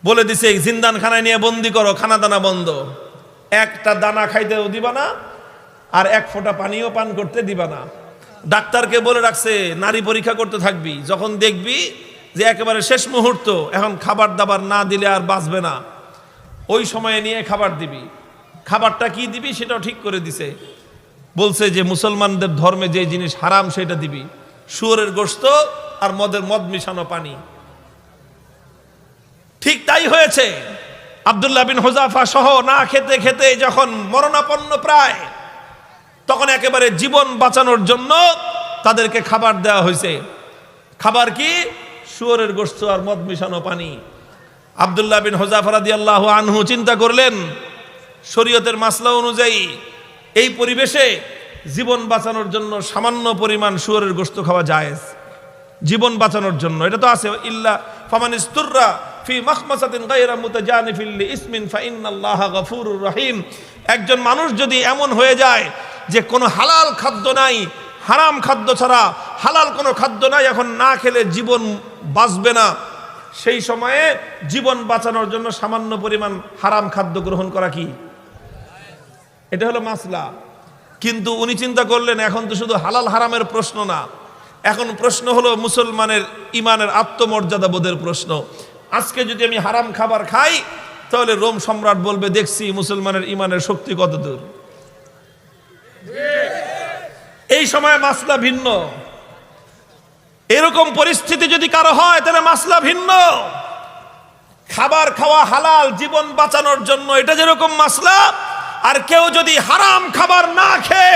বলে দিছে জিন্দানখানায় নিয়ে বন্দি করো, খানা দানা বন্ধ, একটা দানা খাইতেও দিবা না, আর এক ফোঁটা পানিও পান করতে দিবা না। ডাক্তারকে বলে রাখছে নারী পরীক্ষা করতে থাকবি, যখন দেখবি যে একেবারে শেষ মুহূর্ত, এখন খাবার দাবার না দিলে আর বাঁচবে না, ওই সময়ে নিয়ে খাবার দিবি। খাবারটা কি দিবি সেটাও ঠিক করে দিছে, বলছে যে মুসলমানদের ধর্মে যে জিনিস হারাম সেটা দিবি, শুয়োরের গোশত আর মদ মিশানো পানি। ঠিক তাই হয়েছে। আব্দুল্লাহ বিন হুযাফা সহ না খেতে খেতে যখন মরণাপন্ন প্রায়, তখন একেবারে জীবন বাঁচানোর জন্য তাদেরকে খাবার দেওয়া হয়েছে। খাবার কি? শুয়োরের গোশত আর মদ মিশানো পানি। আব্দুল্লাহ বিন হুযাফা রাদিয়াল্লাহু আনহু চিন্তা করলেন, শরীয়তের মাসলা অনুযায়ী এই পরিবেশে জীবন বাঁচানোর জন্য সামান্য পরিমাণ শুয়োরের গোশত খাওয়া জায়েজ, জীবন বাঁচানোর জন্য। এটা তো আছে, ইল্লা ফামানিস্তুররা ফি মাখমাসাতিন গায়রা মুতাজানিফিল লিইসমিন ফাইন্নাল্লাহা গফুরুর রহিম। একজন মানুষ যদি এমন হয়ে যায় যে কোনো হালাল খাদ্য নাই, হারাম খাদ্য ছাড়া হালাল কোনো খাদ্য নাই, এখন না খেলে জীবন বাঁচবে না, সেই সময়ে জীবন বাঁচানোর জন্য সামান্য পরিমাণ হারাম খাদ্য গ্রহণ করা কি? এটা হলো মাসলা। কিন্তু উনি চিন্তা করলেন এখন তো শুধু হালাল হারামের প্রশ্ন না, এখন প্রশ্ন হলো মুসলমানের ইমানের আত্মমর্যাদা বোধের প্রশ্ন। আজকে যদি আমি হারাম খাবার খাই, তাহলে রোম সম্রাট বলবে দেখছি মুসলমানের ইমানের শক্তি কত দূর। এই সময় মাসলা ভিন্ন। এরকম পরিস্থিতি যদি কারো হয় তাহলে মাসলা ভিন্ন। খাবার খাওয়া হালাল জীবন বাঁচানোর জন্য, এটা যেরকম মাসলা, আর কেউ যদি হারাম খাবার না খেয়ে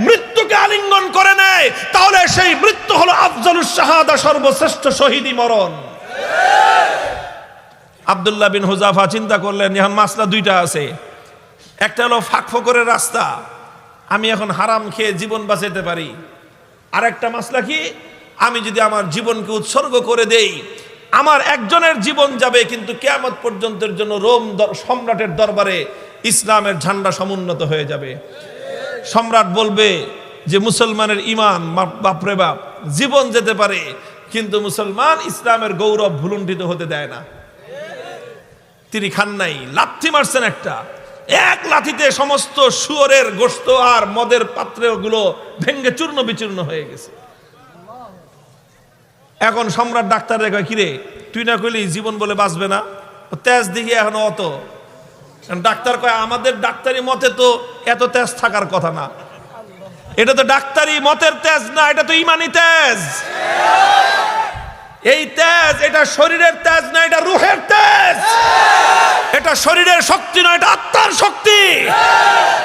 মৃত্যুকে আলিঙ্গন করে নেয়, তাহলে সেই মৃত্যু হলো আফজালুস শাহাদা, সর্বশ্রেষ্ঠ শহীদি মরণ। আব্দুল্লাহ বিন হুযাফা চিন্তা করলেন এখন মাসলা দুইটা আছে, একটা হলো ফাঁকফোকরের রাস্তা, আমি এখন হারাম খেয়ে জীবন বাঁচাতে পারি, আর একটা মাসলা কি, আমি যদি আমার জীবনকে উৎসর্গ করে দেই, আমার একজনের জীবন যাবে কিন্তু কিয়ামত পর্যন্তের জন্য রোম সম্রাটের দরবারে ইসলামের ঝান্ডা সমুন্নত হয়ে যাবে। সম্রাট বলবে যে মুসলমানের ইমান বাপরে বাপ, জীবন যেতে পারে কিন্তু মুসলমান ইসলামের গৌরব ভুলুণ্ঠিত হতে দেয় না। তিনি খান নাই, লাথি মারছেন একটা, এক লাথিতে সমস্ত শুয়োরের গোশত আর মদের পাত্রগুলো ভেঙ্গে চূর্ণ বিচূর্ণ হয়ে গেছে। এখন সম্রাট ডাক্তার রেখে, কিরে তুই না কইলি জীবন বলে বাঁচবে না, তেজ দিকে এখন অত। ডাক্তার কয় আমাদের ডাক্তারি মতে তো এত তেজ থাকার কথা না, এটা তো ডাক্তারি মতের তেজ না, এটা তো ইমানি তেজ। এই তেজ এটা শরীরের তেজ না, এটা রূহের তেজ। এটা শরীরের শক্তি নয়, এটা আত্মার শক্তি।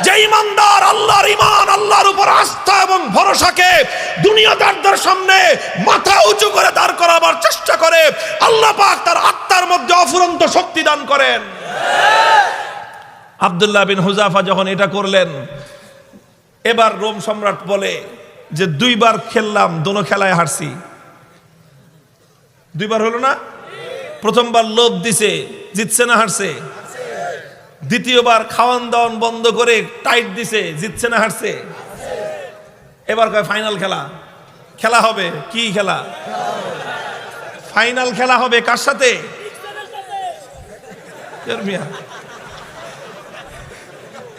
যে ইমানদার আল্লাহর ইমান, আল্লাহর উপর আস্থা এবং ভরসাকে দুনিয়াদারদের সামনে মাথা উঁচু করে দাঁড় করাবার চেষ্টা করে, আল্লাহ পাক তার আত্মার মধ্যে অফুরন্ত শক্তি দান করেন। আব্দুল্লাহ বিন হুযাফা যখন এটা করলেন, এবার রোম সম্রাট বলে যে দুইবার খেললাম, দোনো খেলায় হারছি। দুইবার হলো না? প্রথমবার লোভ দিছে, জিতছে না হারছে? দ্বিতীয়বার খাওয়ান দাওয়ান বন্ধ করে টাইট দিছে, জিতছে না হারছে? এবার কয় ফাইনাল খেলা, খেলা হবে। কি খেলা? ফাইনাল খেলা হবে। কার সাথে?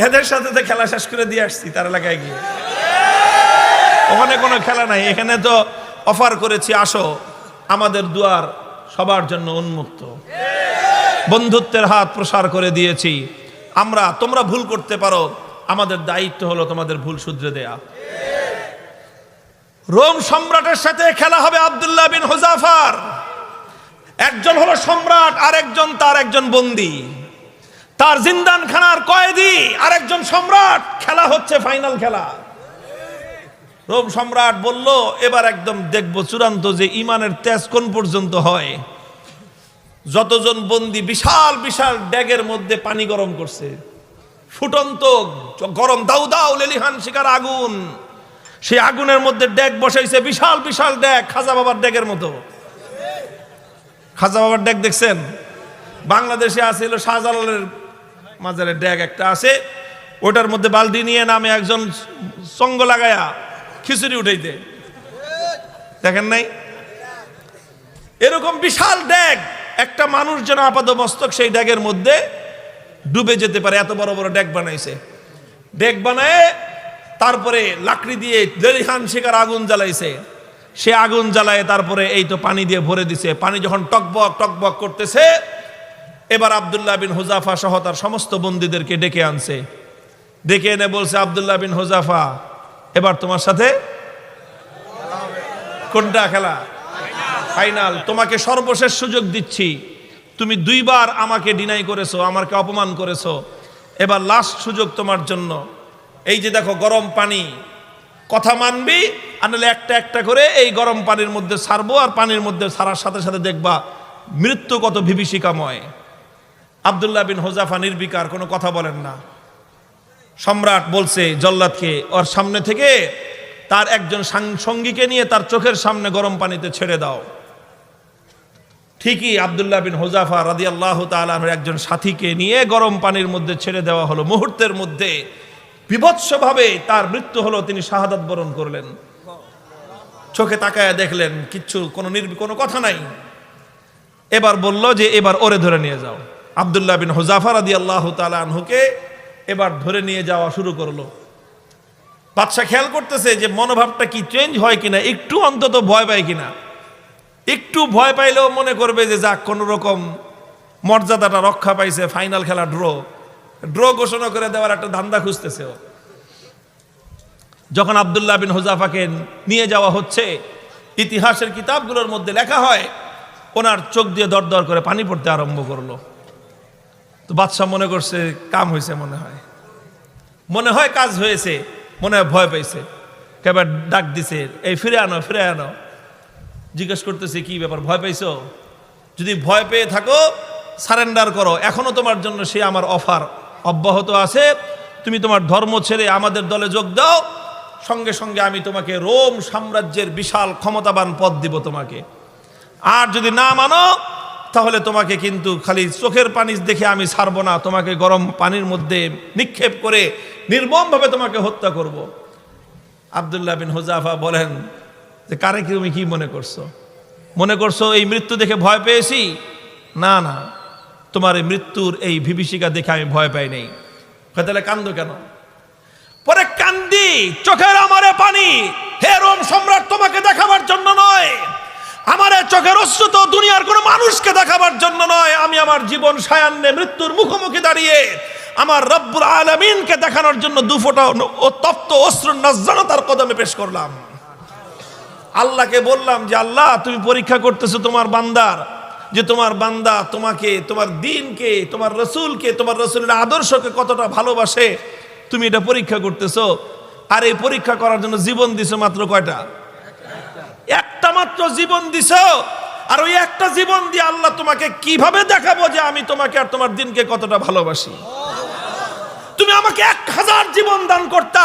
এদের সাথে তো খেলা শেষ করে দিয়ে আসছি তার এলাকায় গিয়ে। ওখানে কোনো খেলা নাই, এখানে তো অফার করেছি আসো, আমাদের দুয়ার সবার জন্য উন্মুক্ত, বন্ধুত্বের হাত প্রসার করে দিয়েছি আমরা। তোমরা ভুল করতে পারো, আমাদের দায়িত্ব হলো তোমাদের ভুল শুধরে দেয়া। রোম সম্রাটের সাথে খেলা হবে আব্দুল্লাহ বিন হুযাফার। একজন হলো সম্রাট, আর একজন তার একজন বন্দী, তার জিন্দানখানার কয়েদি, আর একজন সম্রাট। খেলা হচ্ছে ফাইনাল খেলা। রোম সম্রাট বলল এবার একদম দেখবো চূড়ান্ত যে ইমানের তেজ কোন পর্যন্ত হয়। যতজন বন্দী বিশাল বিশাল ড্যাগের মধ্যে পানি গরম করছে, ফুটন্ত গরম দাউ দাউ লেলিহান শিকার আগুন, সেই আগুনের মধ্যে ড্যাগ বসাইছে, বিশাল বিশাল ড্যাগ, খাজা বাবার ড্যাগের মতো। খাজা বাবার ড্যাগ দেখছেন? বাংলাদেশে আছিল শাহজালালের মাজারের ড্যাগ একটা আছে, ওটার মধ্যে বালতি নিয়ে নামে একজন সঙ্গ লাগায়া খিচুড়ি উঠাইতে, দেখেন নাই? এরকম বিশাল ড্যাগ একটা মানুষ যেন আপাদমস্তক সেই ডেগের মধ্যে ডুবে যেতে পারে, এত বড় বড় ডেক বানাইছে। ডেক বানায় তারপরে লাকড়ি দিয়ে লেলিহান শিকার আগুন জ্বালাইছে। সে আগুন জ্বালায় তারপরে এই তো পানি দিয়ে ভরে দিছে। পানি যখন টকবক টকবক করতেছে, এবার আব্দুল্লাহ বিন হুজাফা সহ তার সমস্ত বন্দীদেরকে ডেকে আনছে। ডেকে এনে বলছে, আব্দুল্লাহ বিন হুজাফা, এবার তোমার সাথে কোনটা খেলা? ফাইনাল। তোমাকে সর্বশেষ সুযোগ দিচ্ছি। তুমি 2 বার আমাকে ডিনাই করেছো, আমাকে অপমান করেছো, এবার লাস্ট সুযোগ তোমার জন্য। এই যে দেখো গরম পানি, কথা মানবি আর নাহলে একটা একটা করে এই গরম পানির মধ্যে ছাড়বো, আর পানির মধ্যে ছাড়ার সাথে সাথে দেখবা মৃত্যু কত বিভীষিকাময়। আব্দুল্লাহ বিন হুজাফা নির্বিকার, কোনো কথা বলেন না। সম্রাট বলছে জল্লাদকে, ওর সামনে থেকে তার একজন সঙ্গীকে নিয়ে তার চোখের সামনে গরম পানিতে ছেড়ে দাও। ঠিকই আব্দুল্লাহ বিন হুজাফা রাদিয়াল্লাহু তাআলা আনহুর একজন সাথীকে নিয়ে গরম পানির মধ্যে ছেড়ে দেওয়া হলো। মুহূর্তের মধ্যে বিভৎসভাবে তার মৃত্যু হলো, তিনি শাহাদাত বরণ করলেন। চোখে তাকায়া দেখলেন কিচ্ছু, কোনো কথা নাই। এবার বলল যে এবার ওরে ধরে নিয়ে যাও। আব্দুল্লাহ বিন হুজাফা রাদিয়াল্লাহু তাআলা আনহুকে এবার ধরে নিয়ে যাওয়া শুরু করলো। বাদশা খেয়াল করতেছে যে মনোভাবটা কি চেঞ্জ হয় কিনা, একটু অন্তত ভয় পায় কিনা। একটু ভয় পাইলেও মনে করবে যে যাক কোন রকম মর্যাদাটা রক্ষা পাইছে, ফাইনাল খেলা ড্র ঘোষণা করে দেওয়ার একটা ধান্দা খুঁজতেছে। যখন আব্দুল্লাহ বিন হুজাফাকে নিয়ে যাওয়া হচ্ছে, ইতিহাসের কিতাবগুলোর মধ্যে লেখা হয় ওনার চোখ দিয়ে দর দর করে পানি পড়তে আরম্ভ করলো। তো বাদশাহ মনে করছে কাম হয়েছে, মনে হয় কাজ হয়েছে, মনে হয় ভয় পাইছে। এবার ডাক দিছে, এই ফিরে আনো। জিজ্ঞেস করতেছে কি ব্যাপার, ভয় পাইছো? যদি ভয় পেয়ে থাকো সারেন্ডার করো, এখনো তোমার জন্য সে আমার অফার অব্যাহত আছে। তুমি তোমার ধর্ম ছেড়ে আমাদের দলে যোগ দাও, সঙ্গে সঙ্গে আমি তোমাকে রোম সাম্রাজ্যের বিশাল ক্ষমতাবান পদ দিব তোমাকে। আর যদি না মানো তাহলে তোমাকে কিন্তু খালি চোখের পানি দেখে আমি ছাড়বো না, তোমাকে গরম পানির মধ্যে নিক্ষেপ করে নির্মমভাবে তোমাকে হত্যা করব। আব্দুল্লাহ বিন হুজাফা বলেন যে কারে তুমি কি মনে করছো এই মৃত্যু দেখে ভয় পেয়েছি? না, তোমার এই মৃত্যুর এই বিভীষিকা দেখে আমি ভয় পাই নাই। তাহলে কান্দো কেন? পরে কান্দি, চোখের আমারে পানি, হে রোম সম্রাট, তোমাকে দেখাবার জন্য নয়, আমার চোখের অশ্রু তো দুনিয়ার কোনো মানুষকে দেখাবার জন্য নয়। আমি আমার জীবন সায়ান্নে মৃত্যুর মুখোমুখি দাঁড়িয়ে আমার রব্বুল আলামিনকে দেখানোর জন্য 2 ফোঁটা তপ্ত অশ্রুর নজরানা তার কদমে পেশ করলাম। আল্লাহকে বললাম যে আল্লাহ, তুমি পরীক্ষা করতেছো তোমার বান্দার, যে তোমার বান্দা তোমাকে, তোমার দ্বীনকে, তোমার রসুলকে, তোমার রসুলের আদর্শকে কতটা ভালোবাসে, তুমি এটা পরীক্ষা করতেছো। আর এই পরীক্ষা করার জন্য জীবন দিছো মাত্র কয়টা? একটা মাত্র জীবন দিছো। আর ওই একটা জীবন দিয়ে আল্লাহ তোমাকে কিভাবে দেখাবো যে আমি তোমাকে আর তোমার দ্বীনকে কতটা ভালোবাসি? তুমি আমাকে 1000 জীবন দান করতা,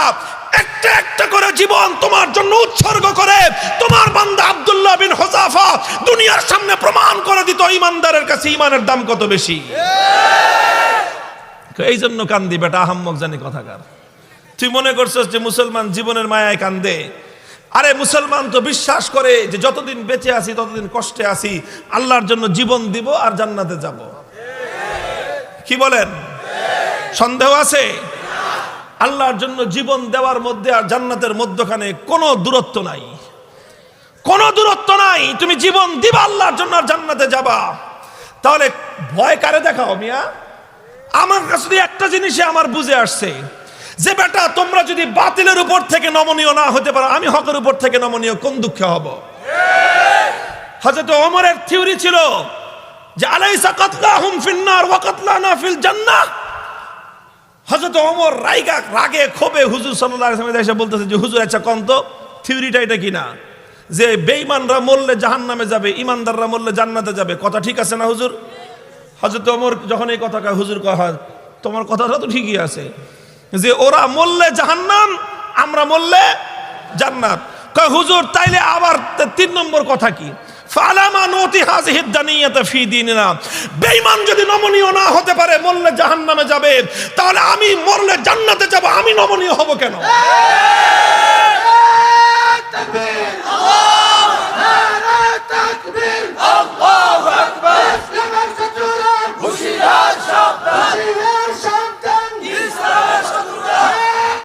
একটা একটা করে জীবন তোমার জন্য উৎসর্গ করে তোমার বান্দা আব্দুল্লাহ বিন হুজাফা দুনিয়ার সামনে প্রমাণ করে দিত ঈমানদারের কাছে ঈমানের দাম কত বেশি। এই জন্য কান্দি বেটা, আহাম্মক জানি কথাকার। তুই মনে করছিস যে মুসলমান জীবনের মায়ায় কান্দে? আরে মুসলমান তো বিশ্বাস করে যে যতদিন বেঁচে আছি ততদিন কষ্টে আছি, আল্লাহর জন্য জীবন দিব আর জান্নাতে যাব। কি বলেন? সন্দেহ আছে? আল্লাহর জন্য জীবন দেওয়ার মধ্যে আর জান্নাতের মধ্যখানে কোনো দূরত্ব নাই, কোনো দূরত্ব নাই। তুমি জীবন দিবা আল্লাহর জন্য আর জান্নাতে যাবা। তাহলে ভয় কারে দেখাও মিয়া? আমার কাছে একটা জিনিসে আমার বুঝে আসছে যে বেটা, তোমরা যদি বাতিলের উপর থেকে নমনীয় না হতে পারো, আমি হকের উপর থেকে নমনীয় কোন দুঃখে হব? হযরত ওমরের থিওরি ছিল যে আলাইসা কাতলাহুম ফিন্নার ওয়া কাতলানা ফিল জান্নাহ। হযরত ওমর রাগে ক্ষোভে হুজুর সাল্লাল্লাহু আলাইহি ওয়াসাল্লাম এসে বলতেছে যে হুজুর আচ্ছা কোন তো থিওরিটা এটা কিনা, যে বেঈমানরা মরলে জাহান্নামে যাবে, ঈমানদাররা মরলে জান্নাতে যাবে, কথা ঠিক আছে না হুজুর? হযরত ওমর যখন এই কথা কয়, হুজুর কয় তোমার কথাটা তো ঠিকই আছে, যে ওরা মরলে জাহান্নাম, আমরা মরলে জান্নাত। কয় হুজুর তাইলে আবার 3 নম্বর কথা কি? ফালামা নতি হাযিহিদ দানিয়াতা ফি দীনিনা। বেঈমান যদি নমনীয় না হতে পারে, মরলে জাহান্নামে যাবে, তাহলে আমি মরলে জান্নাতে যাব, আমি নমনীয় হব কেন? তাকবীর, আল্লাহু আকবার, আল্লাহু আকবার।